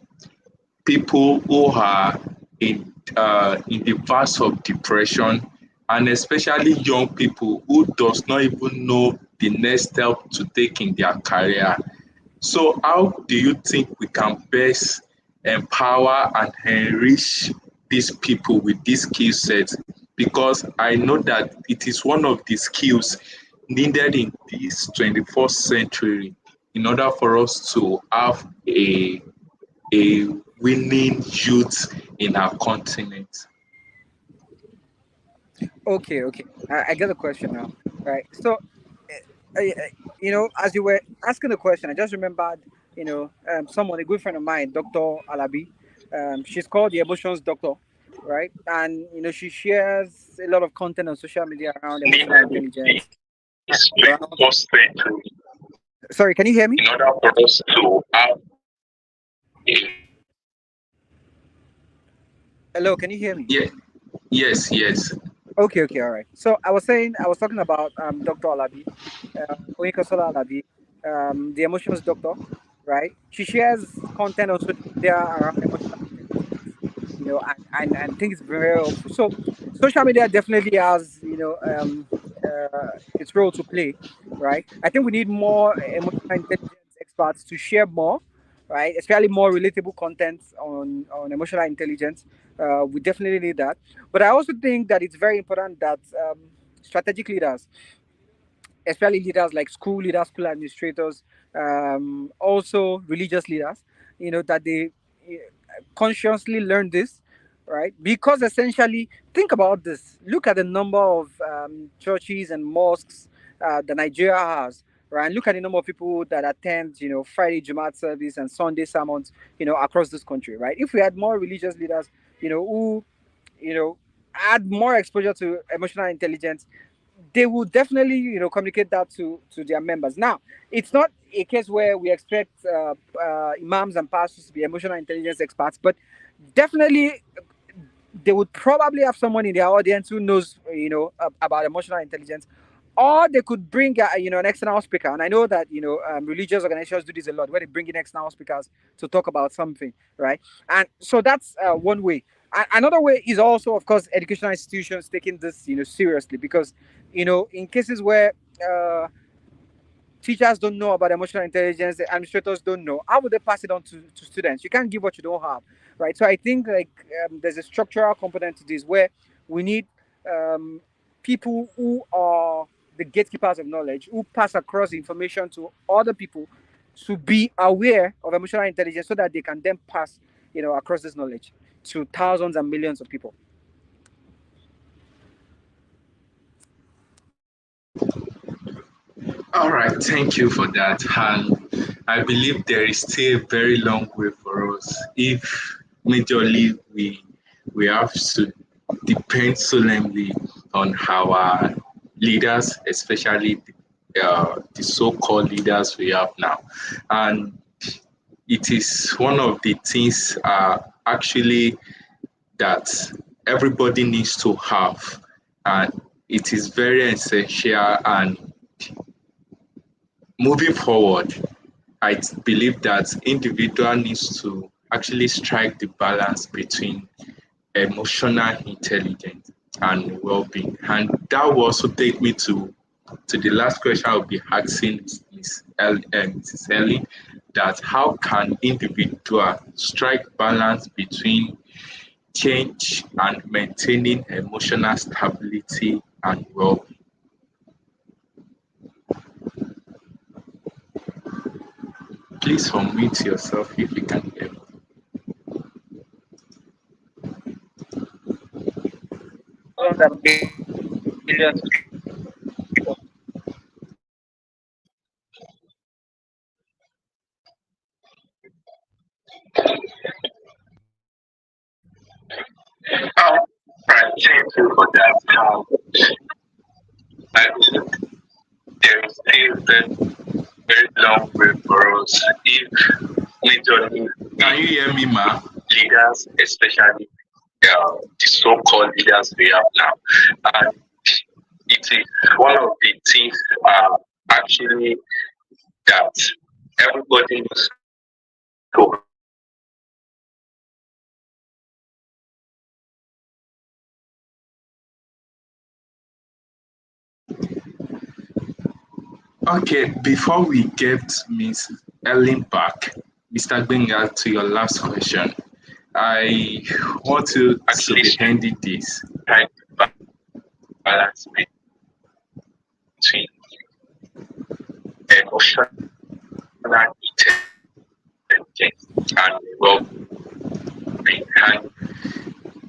people who are in the verge of depression, and especially young people who does not even know the next step to take in their career. So how do you think we can best empower and enrich these people with this skill set? Because I know that it is one of the skills needed in this 21st century in order for us to have a winning youth in our continent. Okay, okay. I get the question now. Right. So, as you were asking the question, I just remembered, someone, a good friend of mine, Dr. Alabi. She's called the Emotions Doctor, right? And, she shares a lot of content on social media around emotional Needed in intelligence. this Around, 21st century sorry, can you hear me? in order for us to have a Hello, can you hear me? yeah, yes, yes. Okay, okay, all right. So I was talking about Dr. Alabi, Oyinkansola Alabi, the emotions doctor, right? She shares content on social media around emotional intelligence, and think it's very helpful. So social media definitely has, its role to play, right? I think we need more emotional intelligence experts to share more, right? Especially more relatable content on emotional intelligence. We definitely need that. But I also think that it's very important that strategic leaders, especially leaders like school leaders, school administrators, also religious leaders, that they consciously learn this, right? Because essentially, think about this. Look at the number of churches and mosques that Nigeria has, right? And look at the number of people that attend, Friday Jumat service and Sunday sermons, across this country, right? If we had more religious leaders, who, you know, add more exposure to emotional intelligence, they will definitely communicate that to their members. Now, it's not a case where we expect imams and pastors to be emotional intelligence experts, but definitely they would probably have someone in their audience who knows about emotional intelligence, or they could bring an external speaker. And I know that religious organizations do this a lot, where they bring in external speakers to talk about something, right? And so that's one way. Another way is also, of course, educational institutions taking this seriously, because in cases where teachers don't know about emotional intelligence, the administrators don't know, how would they pass it on to students? You can't give what you don't have, right? So I think, like, there's a structural component to this, where we need um, people who are the gatekeepers of knowledge, who pass across information to other people, to be aware of emotional intelligence, so that they can then pass across this knowledge to thousands and millions of people. All right, thank you for that. And I believe there is still a very long way for us if majorly we have to depends solemnly on our leaders, especially the so-called leaders we have now. And it is one of the things actually that everybody needs to have. And it is very essential. And moving forward, I believe that individual needs to actually strike the balance between emotional intelligence and well-being. And that will also take me to the last question I'll be asking Mrs. Ellie, that how can individual strike balance between change and maintaining emotional stability and well-being? Please unmute yourself if you can hear me. Oh, right. Thank you for that. I believe there is still very long way for us if majorly Can you hear me, ma? leaders, especially the so-called leaders we have now, and it is one of the things actually that everybody needs to Okay, before we get Miss Ellen back, Mr. Benga, to your last question, I want to actually be handing this. strike the balance between emotional intelligence and well-being. And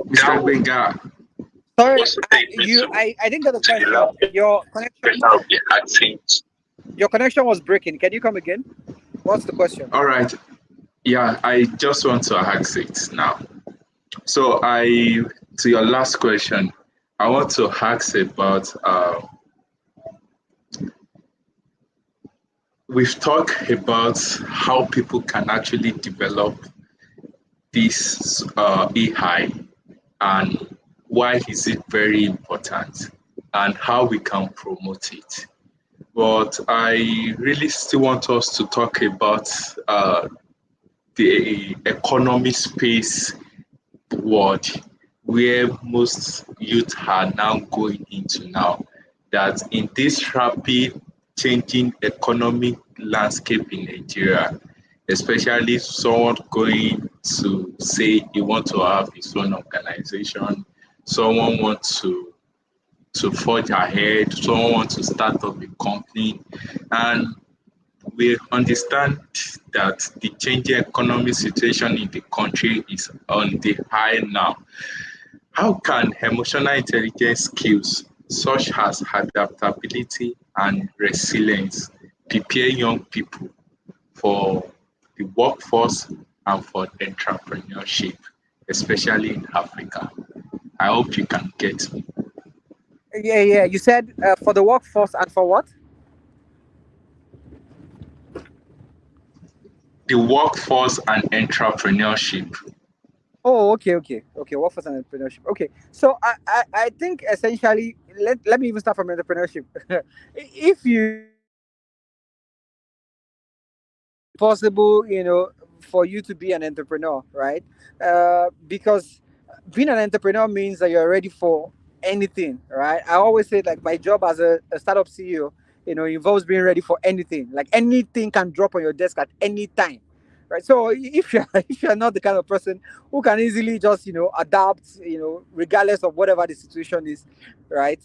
Mr. that will Benga, Sorry, also take me I didn't get the to the question. last question I'll be asking. Your connection was breaking. Can you come again? What's the question? all right. Yeah, I just want to ask it now. So to your last question, I want to ask about, we've talked about how people can actually develop this AI, and why is it very important, and how we can promote it. But I really still want us to talk about the economy space world where most youth are now going into now. That in this rapid changing economic landscape in Nigeria, especially someone going to say he want to have his own organization, someone wants to forge ahead, someone wants to start up a company, and we understand that the changing economic situation in the country is on the high now. How can emotional intelligence skills such as adaptability and resilience prepare young people for the workforce and for entrepreneurship, especially in Africa? I hope you can get me. Yeah. You said for the workforce and for what? The workforce and entrepreneurship. Oh, okay. Workforce and entrepreneurship. Okay, so I think essentially, let me even start from entrepreneurship. If you possible, for you to be an entrepreneur, right? Because being an entrepreneur means that you're ready for anything, right? I always say like my job as a startup CEO, involves being ready for anything. Like anything can drop on your desk at any time, right? So if you're if you're not the kind of person who can easily just adapt, regardless of whatever the situation is, right?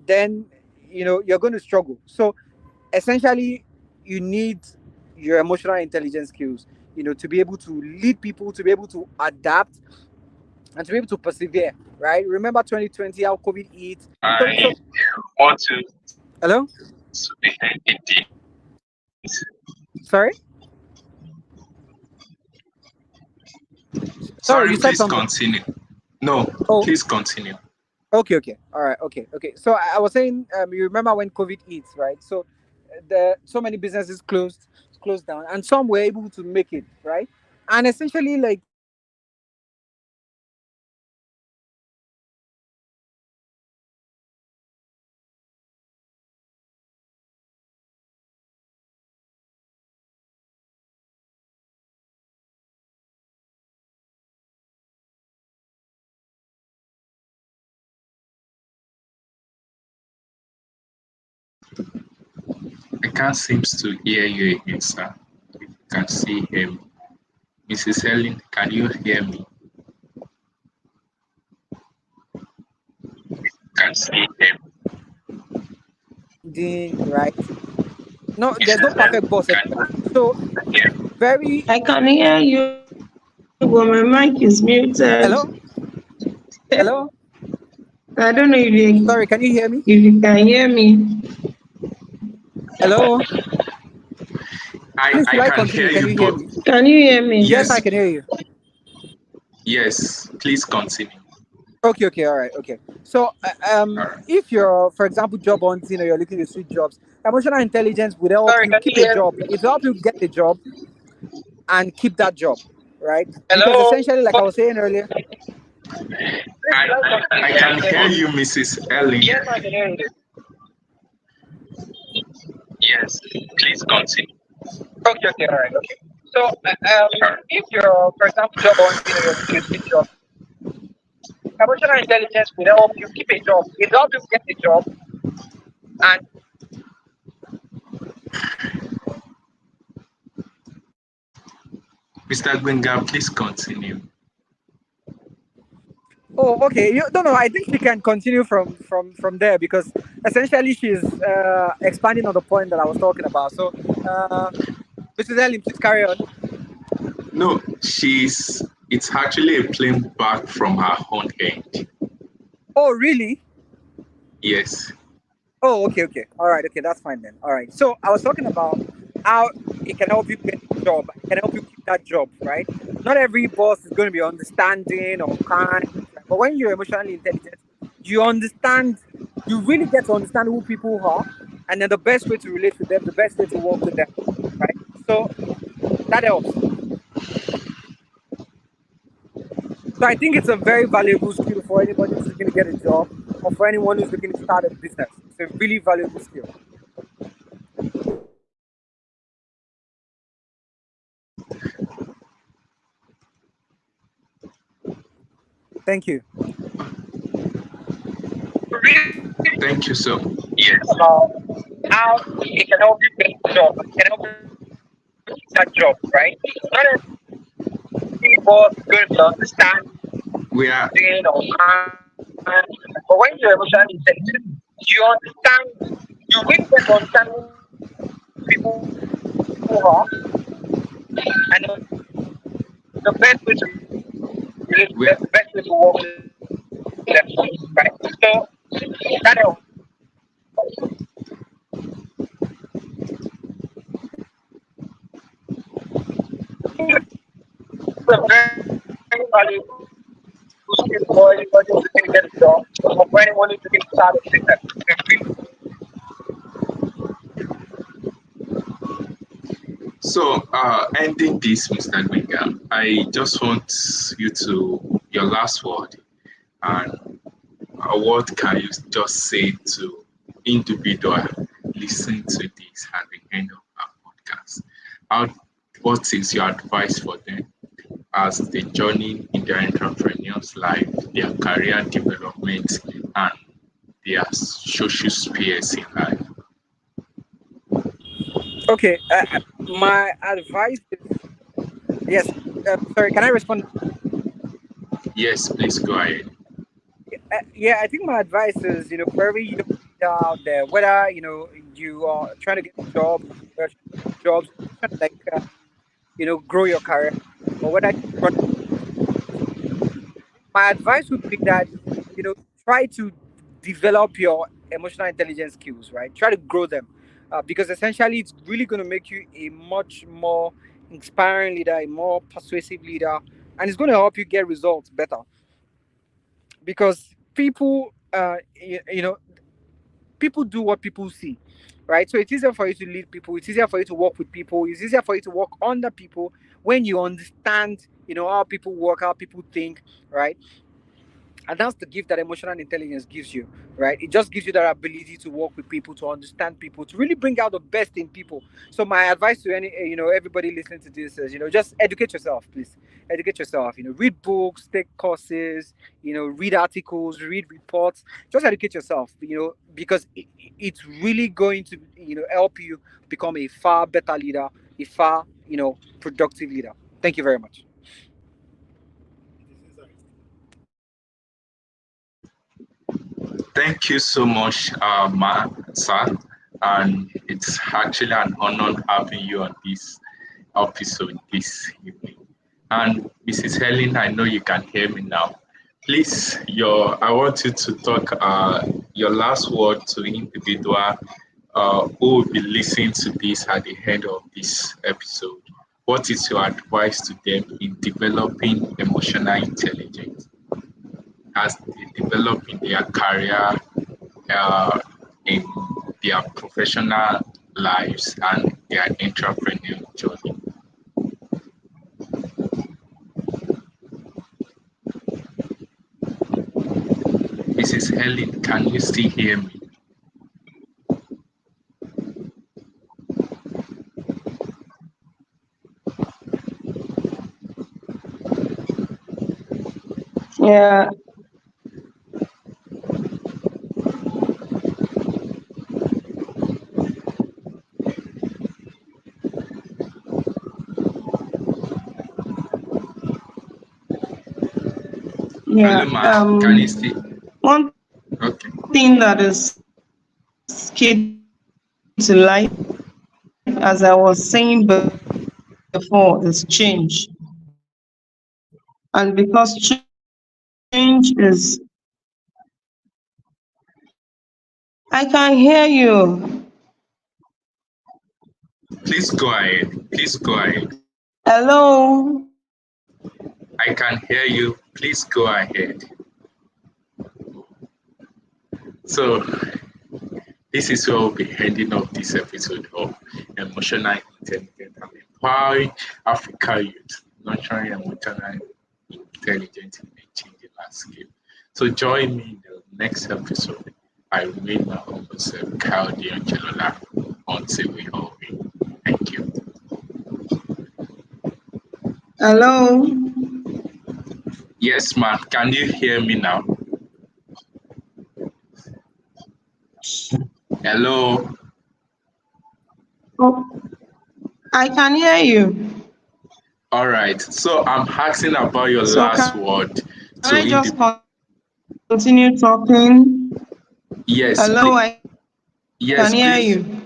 Then you're going to struggle. So essentially you need your emotional intelligence skills, to be able to lead people, to be able to adapt, and to be able to persevere, right? Remember 2020, how COVID hit. So I want hello, to be ending this. sorry, sorry, Sorry, you said please something. continue. No, Oh, please continue. okay, okay, all right, okay, okay. So I was saying, you remember when COVID hit, right? So the so many businesses closed down, and some were able to make it, right? And essentially, like I can't seem to hear you again, sir. If you can see him. Mrs. Helen, can you hear me? Can see him. the right. No, there's no Mrs. L, perfect boss can anywhere. you So hear? very I can hear you, but my mic is muted. hello, hello. I don't know Sorry, can you hear me? if you can hear me. Hello. Please, I should I can hear continue? Can you, you hear but me? Can you hear me? Yes, I yes, can hear you. yes, please continue. Okay, okay, all right, okay. So, All right. if you're, for example, job hunting or you're looking to switch jobs, emotional intelligence will help Sorry, you can you keep a hear job. me? It will help you get a job and keep that job, right? Because Hello? essentially, like I was saying earlier, I I can hear you, Mrs. Ellen. Yes, I can hear you. Yes, please continue. Okay, okay, all right, okay. So, if you're, for example, job hunting or you're looking to switch job, emotional intelligence will help you keep a job. It helps you get a job, and Mr. Gbenga, please continue. oh, okay, you no, no, I think she can continue from there because essentially she's expanding on the point that I was talking about. So, Mrs. Ellen, please carry on. No, it's actually a plane back from her own end. Oh, really? Yes. Oh, okay, okay. All right, okay, that's fine then. All right. So I was talking about how it can help you get a job. It can help you keep that job, right? Not every boss is going to be understanding or kind, right? But when you're emotionally intelligent, you understand, you really get to understand who people are, and then the best way to relate with them, the best way to work with them, right? So that helps. So I think it's a very valuable skill for anybody who's looking to get a job or for anyone who's looking to start a business. It's a really valuable skill. Thank you. Thank you, sir. yes, how it can help you get a job, it can help you keep that job, right? Not every boss is going to understand We are or kind, but when you're emotionally intelligent, you understand, you really get to understand who people are, and the best way to relate with we them, are the best way to work with them, right? So that helps. It's a very valuable skill for anybody who's looking to get a job or for anyone who's looking to start a business. It's really so ending this, Mr. Gbenga, I just want you to your last word and what can you just say to individual listen to this at the end of our podcast? How, what is your advice for them as they journey in their entrepreneur's life, their career development, and their social spheres in life? Okay, my advice is yes. Sorry, can I respond? Yes, please go ahead. Yeah, I think my advice is, for every young leader out there, whether you are trying to get a job, or trying to switch jobs, or just trying to like grow your career, or whether you're running a business yourself. My advice would be that try to develop your emotional intelligence skills, right? Try to grow them, because essentially it's really going to make you a much more inspiring leader, a more persuasive leader, and it's going to help you get results better. because people, people do what people see, right? So it's easier for you to lead people. It's easier for you to work with people. It's easier for you to work under people when you understand, how people work, how people think, right? And that's the gift that emotional intelligence gives you, right? It just gives you that ability to work with people, to understand people, to really bring out the best in people. So my advice to everybody listening to this is, just educate yourself, please. Educate yourself. Read books, take courses, read articles, read reports. Just educate yourself, because it's really going to, help you become a far better leader, a far, productive leader. Thank you very much. Thank you so much, sir. And it's actually an honor having you on this episode this evening. And Mrs. Helen, I know you can hear me now. Please, I want you to talk your last word to individual who will be listening to this at the end of this episode. What is your advice to them in developing emotional intelligence as they develop in their career, uh, in their professional lives, and their entrepreneurial journey? Mrs. Helen, can you still hear me? Yeah, Hello, yeah. ma. Can you still? One Okay. thing that is key to life, as I was saying before, is change. And because change is, I can hear you. Please go ahead. Please go ahead. Hello. I can hear you. Please go ahead. So, this is where we'll be ending up this episode of Emotional Intelligence and Empowering Africa Youth, nurturing emotional intelligence in a changing landscape. So, join me in the next episode. I remain my humble self, Kyle D'Angelola, until we all meet. Thank you. Hello. Yes, ma'am. Can you hear me now? Hello. Oh, I can hear you. All right. So I'm asking about your So last can word to I just indicate. continue talking? Yes, Hello, please. I can Yes, hear please. you.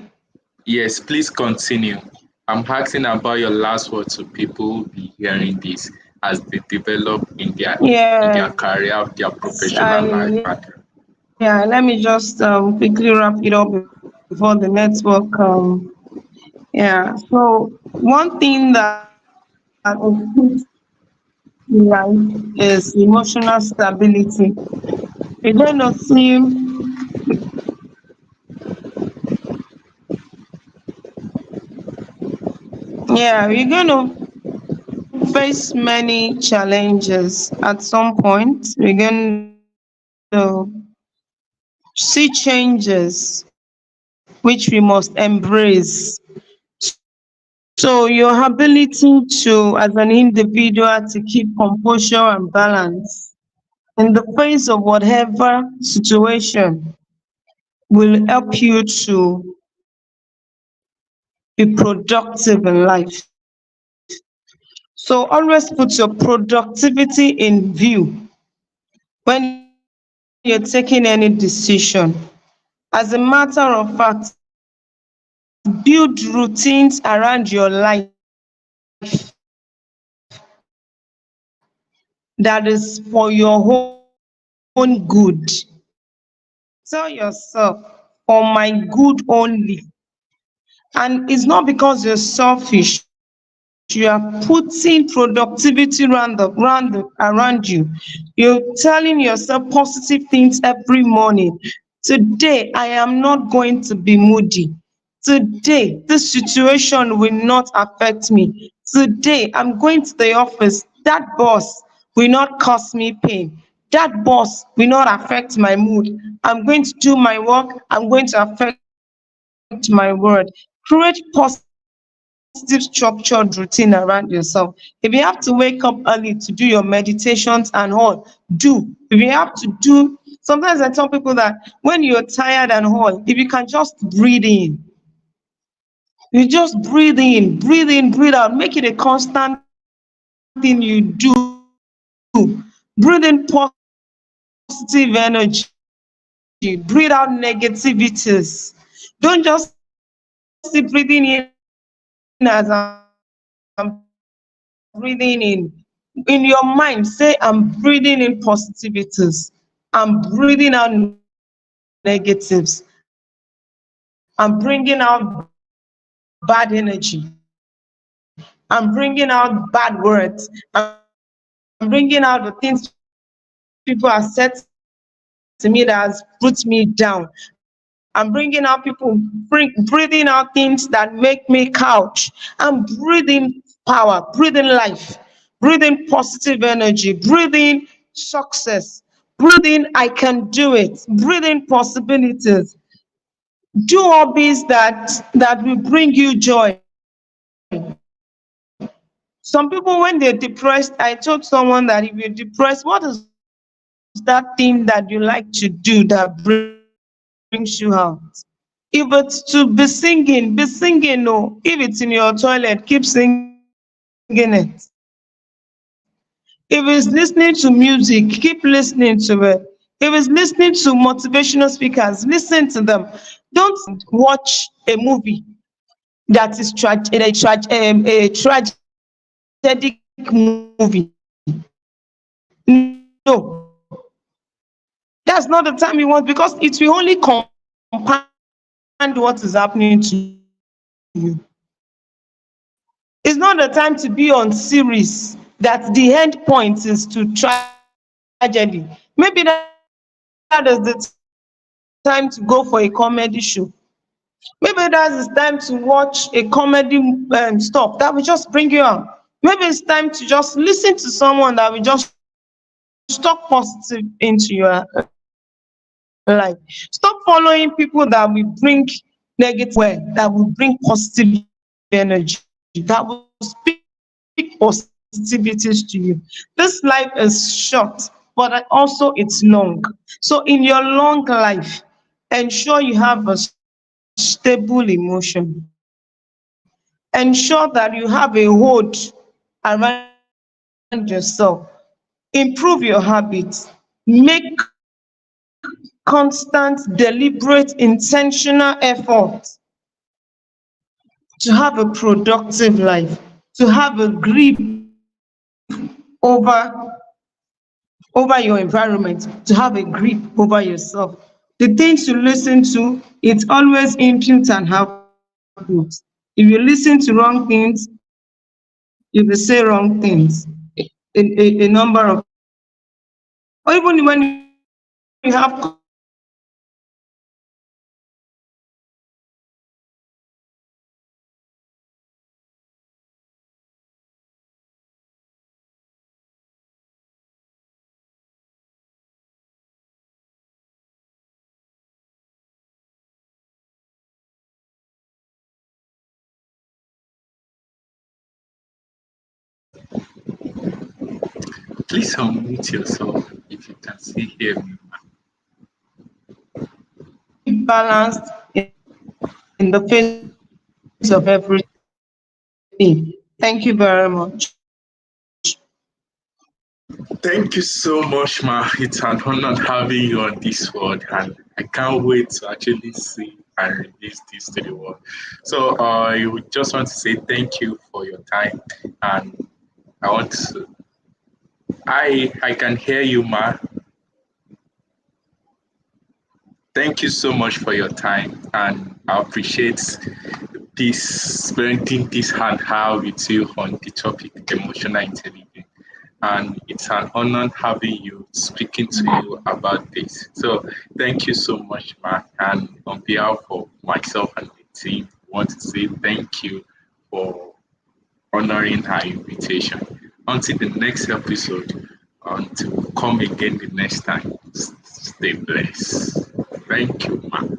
Yes, please continue. I'm asking about your last word to people who be hearing this as they develop in their Yes, career, their I professional life. yeah. Let me just quickly wrap it up before the network. Yeah. So one thing that is key in life is emotional stability. You're going to see, yeah, you're going to face many challenges at some point. We're going to see changes which we must embrace. So your ability to, as an individual, to keep composure and balance in the face of whatever situation will help you to be productive in life. So always put your productivity in view when you're taking any decision. As a matter of fact, build routines around your life that is for your own good. Tell yourself, for my good only. And it's not because you're selfish, it's because you're thinking about yourself. you are putting productivity around you. You're telling yourself positive things every morning. Today, I am not going to be moody. Today, this situation will not affect me. Today, I'm going to the office. That boss will not cause me pain. That boss will not affect my mood. I'm going to do my work. I'm going to affect my word. Create positive structured routine around yourself. If you have to wake up early to do your meditations and all, do. If you have to do, sometimes I tell people that when you're tired and all, if you can just breathe in, you just breathe in, breathe in, breathe out, make it a constant thing you do. Breathe in positive energy, breathe out negativities. Don't just keep breathing in as I'm breathing in. In your mind, say, I'm breathing in positivity. I'm breathing out negatives. I'm bringing out bad energy. I'm bringing out bad words. I'm bringing out the things people have said to me that has put me down. I'm bringing out people breathing out things that make me couch. I'm breathing power, breathing life, breathing positive energy, breathing success, breathing I can do it, breathing possibilities. Do hobbies that will bring you joy. Some people, when they're depressed, I told someone that if you're depressed, what is that thing that you like to do that brings you out? If it's to be singing, be singing. No. If it's in your toilet, keep singing it. If it's listening to music, keep listening to it. If it's listening to motivational speakers, listen to them. Don't watch a movie that is a tragic movie. No, that's not the time you want, because it will only compound what is happening to you. It's not the time to be on series that the end point is to tragedy. Maybe that is the time to go for a comedy show. Maybe that's the time to watch a comedy stuff that will just bring you out. Maybe it's time to just listen to someone that will just talk positive into your life. Stop following people that will bring negative energy away, that will bring positive energy, that will speak positivities to you. This life is short, but also it's long. So in your long life, ensure you have a stable emotion. Ensure that you have a hold around yourself. Improve your habits. Make constant, deliberate, intentional effort to have a productive life, to have a grip over your environment, to have a grip over yourself. The things you listen to, it's always input and output. If you listen to wrong things, you will say wrong things a number of times. Or even when you have conversations with people that are toxic, that are negative, that are Please unmute yourself if you can still hear me. keep balanced in the face of everything. Thank you very much. Thank you so much, Ma. It's an honor having you on this world, and I can't wait to actually see and release this to the world. So, I would just want to say thank you for your time, and I want to. I can hear you, Ma. Thank you so much for your time, and I appreciate this spending this hand hour with you on the topic emotional intelligence. And it's an honor having you, speaking to you about this. So thank you so much, Mark. And on behalf of myself and the team, I want to say thank you for honoring our invitation. Until the next episode, until we come again the next time, stay blessed. Thank you, Mark.